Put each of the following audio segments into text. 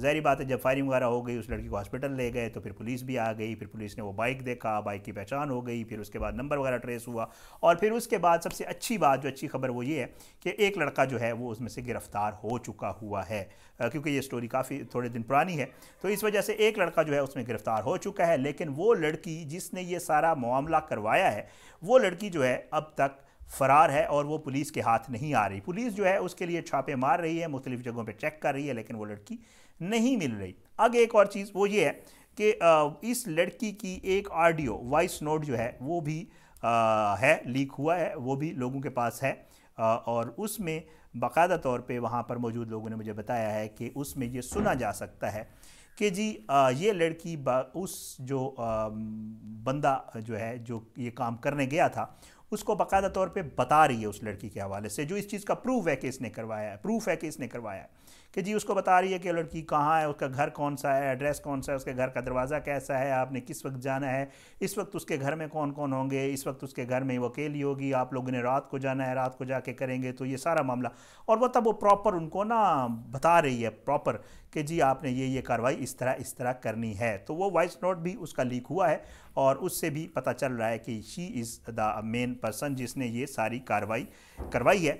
ظاہری بات ہے جب فائرنگ وغیرہ ہو گئی اس لڑکی کو ہاسپٹل لے گئے تو پھر پولیس بھی آ گئی، پھر پولیس نے وہ بائک دیکھا، بائک کی پہچان ہو گئی، پھر اس کے بعد نمبر وغیرہ ٹریس ہوا، اور پھر اس کے بعد سب سے اچھی بات جو اچھی خبر وہ یہ ہے کہ ایک لڑکا جو ہے وہ اس میں سے گرفتار ہو چکا ہوا ہے، کیونکہ یہ سٹوری کافی تھوڑے دن پرانی ہے تو اس وجہ سے ایک لڑکا جو ہے اس میں گرفتار ہو چکا ہے، لیکن وہ لڑکی جس نے یہ سارا معاملہ کروایا ہے وہ لڑکی جو ہے اب تک فرار ہے اور وہ پولیس کے ہاتھ نہیں آ رہی۔ پولیس جو ہے اس کے لیے چھاپے مار رہی ہے، مختلف جگہوں پہ چیک کر رہی ہے، لیکن وہ لڑکی نہیں مل رہی۔ آگے ایک اور چیز وہ یہ ہے کہ اس لڑکی کی ایک آڈیو وائس نوٹ جو ہے وہ بھی ہے، لیک ہوا ہے، وہ بھی لوگوں کے پاس ہے، اور اس میں باقاعدہ طور پہ وہاں پر موجود لوگوں نے مجھے بتایا ہے کہ اس میں یہ سنا جا سکتا ہے کہ جی یہ لڑکی اس جو بندہ جو ہے جو یہ کام کرنے گیا تھا اس کو باقاعدہ طور پہ بتا رہی ہے اس لڑکی کے حوالے سے، جو اس چیز کا پروف ہے کہ اس نے کروایا ہے کہ جی اس کو بتا رہی ہے کہ لڑکی کہاں ہے، اس کا گھر کون سا ہے، ایڈریس کون سا ہے، اس کے گھر کا دروازہ کیسا ہے، آپ نے کس وقت جانا ہے، اس وقت اس کے گھر میں کون کون ہوں گے، اس وقت اس کے گھر میں وہ اکیلی ہوگی، آپ لوگوں نے رات کو جانا ہے، رات کو جا کے کریں گے، تو یہ سارا معاملہ، اور وہ تب وہ پراپر ان کو نا بتا رہی ہے پراپر کہ جی آپ نے یہ کاروائی اس طرح کرنی ہے۔ تو وہ وائس نوٹ بھی اس کا لیک ہوا ہے اور اس سے بھی پتہ چل رہا ہے کہ شی از دا مین پرسن جس نے یہ ساری کاروائی کروائی ہے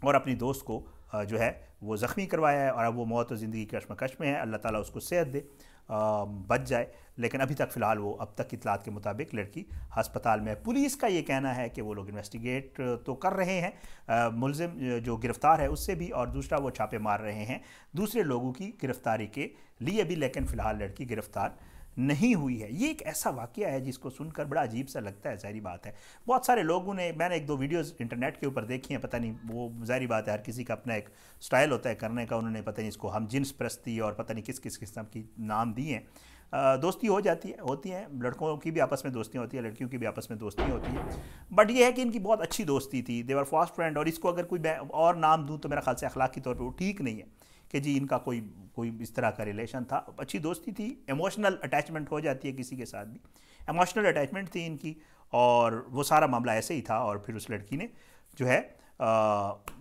اور اپنی دوست کو جو ہے وہ زخمی کروایا ہے، اور اب وہ موت و زندگی کے کشمکش میں ہے، اللہ تعالیٰ اس کو صحت دے، بچ جائے، لیکن ابھی تک فی الحال وہ اب تک اطلاعات کے مطابق لڑکی ہسپتال میں ہے۔ پولیس کا یہ کہنا ہے کہ وہ لوگ انویسٹیگیٹ تو کر رہے ہیں ملزم جو گرفتار ہے اس سے بھی، اور دوسرا وہ چھاپے مار رہے ہیں دوسرے لوگوں کی گرفتاری کے لیے بھی، لیکن فی الحال لڑکی گرفتار نہیں ہوئی ہے۔ یہ ایک ایسا واقعہ ہے جس کو سن کر بڑا عجیب سا لگتا ہے، ظاہری بات ہے بہت سارے لوگوں نے، میں نے ایک دو ویڈیوز انٹرنیٹ کے اوپر دیکھی ہیں، پتہ نہیں وہ ظاہری بات ہے ہر کسی کا اپنا ایک سٹائل ہوتا ہے کرنے کا، انہوں نے پتہ نہیں اس کو ہم جنس پرستی اور پتہ نہیں کس قسم کی نام دی ہیں، دوستی ہوتی ہیں، لڑکوں کی بھی آپس میں دوستیاں ہوتی ہیں، لڑکیوں کی بھی آپس میں دوستیاں ہوتی ہیں، بٹ یہ ہے کہ ان کی بہت اچھی دوستی تھی، دے ور فاسٹ فرینڈ، اور اس کو اگر کوئی اور نام دوں تو میرا خیال سے اخلاقی طور پہ وہ ٹھیک نہیں ہے کہ جی ان کا کوئی اس طرح کا ریلیشن تھا، اچھی دوستی تھی، ایموشنل اٹیچمنٹ ہو جاتی ہے کسی کے ساتھ بھی، ایموشنل اٹیچمنٹ تھی ان کی، اور وہ سارا معاملہ ایسے ہی تھا، اور پھر اس لڑکی نے جو ہے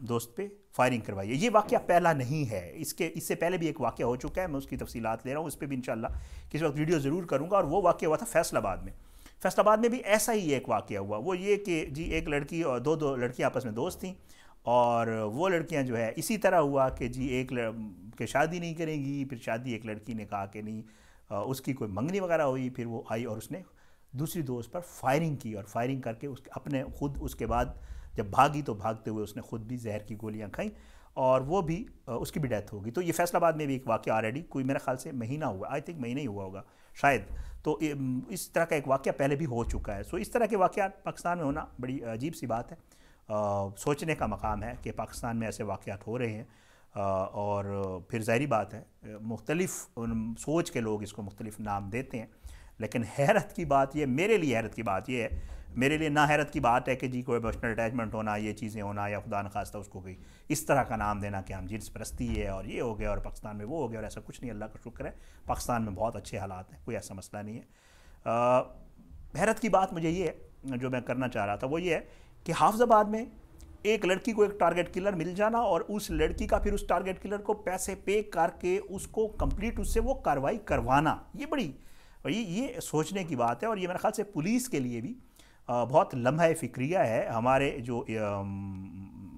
دوست پہ فائرنگ کروائی ہے۔ یہ واقعہ پہلا نہیں ہے، اس سے پہلے بھی ایک واقعہ ہو چکا ہے، میں اس کی تفصیلات لے رہا ہوں، اس پہ بھی انشاءاللہ کسی وقت ویڈیو ضرور کروں گا، اور وہ واقعہ ہوا تھا فیصل آباد میں بھی ایسا ہی ایک واقعہ ہوا، وہ یہ کہ جی ایک لڑکی اور دو لڑکیاں آپس میں دوست تھیں، اور وہ لڑکیاں جو ہے اسی طرح ہوا کہ جی ایک کہ شادی نہیں کریں گی، پھر شادی ایک لڑکی نے کہا کہ نہیں، اس کی کوئی منگنی وغیرہ ہوئی، پھر وہ آئی اور اس نے دوسری دوست پر فائرنگ کی، اور فائرنگ کر کے اپنے خود اس کے بعد جب بھاگی تو بھاگتے ہوئے اس نے خود بھی زہر کی گولیاں کھائیں، اور وہ بھی اس کی بھی ڈیتھ ہوگی۔ تو یہ فیصل آباد میں بھی ایک واقعہ آلریڈی کوئی میرے خیال سے مہینہ ہوا، آئی تھنک مہینہ ہی ہوا ہوگا شاید، تو اس طرح کا ایک واقعہ پہلے بھی ہو چکا ہے۔ سو اس طرح کے واقعات پاکستان میں ہونا بڑی عجیب سی بات ہے، سوچنے کا مقام ہے کہ پاکستان میں ایسے واقعات ہو رہے ہیں، اور پھر ظاہری بات ہے مختلف سوچ کے لوگ اس کو مختلف نام دیتے ہیں، لیکن حیرت کی بات یہ، میرے لیے حیرت کی بات یہ ہے، میرے لیے نہ حیرت کی بات ہے کہ جی کوئی ایموشنل اٹیچمنٹ ہونا، یہ چیزیں ہونا، یا خدا نخواستہ اس کو کوئی اس طرح کا نام دینا کہ ہم جنس پرستی ہے اور یہ ہو گیا اور پاکستان میں وہ ہو گیا، اور ایسا کچھ نہیں، اللہ کا شکر ہے پاکستان میں بہت اچھے حالات ہیں، کوئی ایسا مسئلہ نہیں ہے۔ حیرت کی بات مجھے یہ ہے جو میں کرنا چاہ رہا تھا وہ یہ ہے کہ حافظ آباد میں ایک لڑکی کو ایک ٹارگٹ کلر مل جانا، اور اس لڑکی کا پھر اس ٹارگٹ کلر کو پیسے پے کر کے اس کو کمپلیٹ اس سے وہ کاروائی کروانا، یہ بڑی یہ سوچنے کی بات ہے، اور یہ میرے خیال سے پولیس کے لیے بھی بہت لمحہ فکریہ ہے،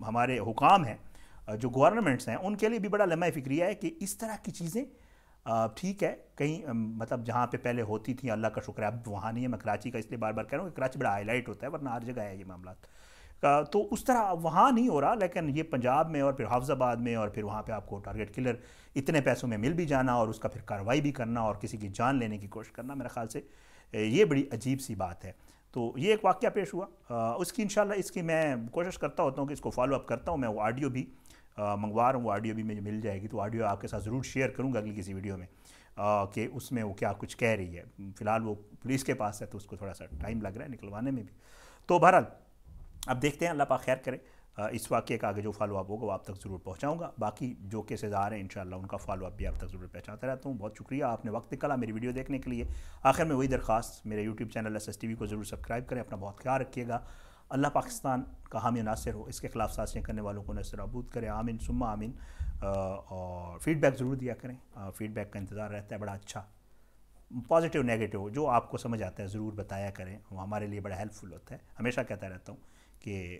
ہمارے حکام ہیں جو گورنمنٹس ہیں ان کے لیے بھی بڑا لمحہ فکریہ ہے کہ اس طرح کی چیزیں ٹھیک ہے کہیں مطلب جہاں پہ پہلے ہوتی تھیں، اللہ کا شکر ہے اب وہاں نہیں ہے، میں کراچی کا اس لیے بار بار کہہ رہا ہوں کہ کراچی بڑا ہائی لائٹ ہوتا ہے، ورنہ ہر جگہ ہے یہ معاملات، تو اس طرح وہاں نہیں ہو رہا، لیکن یہ پنجاب میں اور پھر حافظ آباد میں، اور پھر وہاں پہ آپ کو ٹارگٹ کلر اتنے پیسوں میں مل بھی جانا اور اس کا پھر کارروائی بھی کرنا اور کسی کی جان لینے کی کوشش کرنا، میرے خیال سے یہ بڑی عجیب سی بات ہے۔ تو یہ ایک واقعہ پیش ہوا، اس کی انشاءاللہ اس کی میں کوشش کرتا ہوتا ہوں کہ اس کو فالو اپ کرتا ہوں، میں وہ آڈیو بھی منگوا رہا ہوں، وہ آڈیو بھی مجھے مل جائے گی، تو آڈیو آپ کے ساتھ ضرور شیئر کروں گا اگلی کسی ویڈیو میں کہ اس میں وہ کیا کچھ کہہ رہی ہے۔ فی الحال وہ پولیس کے پاس ہے تو اس کو تھوڑا سا ٹائم لگ رہا ہے نکلوانے میں بھی، تو بہرحال اب دیکھتے ہیں، اللہ پاک خیر کرے، اس واقعے کا آگے جو فالو اپ ہوگا وہ آپ تک ضرور پہنچاؤں گا، باقی جو کیسز آ رہے ہیں انشاءاللہ ان کا فالو اپ بھی آپ تک ضرور پہنچاتا رہتا ہوں۔ بہت شکریہ، آپ نے وقت نکالا میری ویڈیو دیکھنے کے لیے۔ آخر میں وہی درخواست، میرے یوٹیوب چینل SSTV کو ضرور سبسکرائب کریں، اپنا بہت خیال رکھیے گا، اللہ پاکستان کا حامی ناصر ہو، اس کے خلاف سازشیں کرنے والوں کو نصر عبود کرے، آمین ثم آمین۔ اور فیڈ بیک ضرور دیا کریں، فیڈ بیک کا انتظار رہتا ہے، بڑا اچھا، پازیٹیو نیگیٹو جو آپ کو سمجھ آتا ہے ضرور بتایا کریں، وہ ہمارے لیے بڑا ہیلپ فل ہوتا ہے۔ ہمیشہ کہتا رہتا ہوں کہ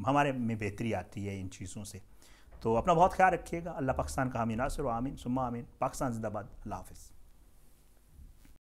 ہمارے میں بہتری آتی ہے ان چیزوں سے۔ تو اپنا بہت خیال رکھیے گا، اللہ پاکستان کا حامی ناصر ہو، آمین ثم آمین۔ پاکستان زندہ باد، اللہ حافظ۔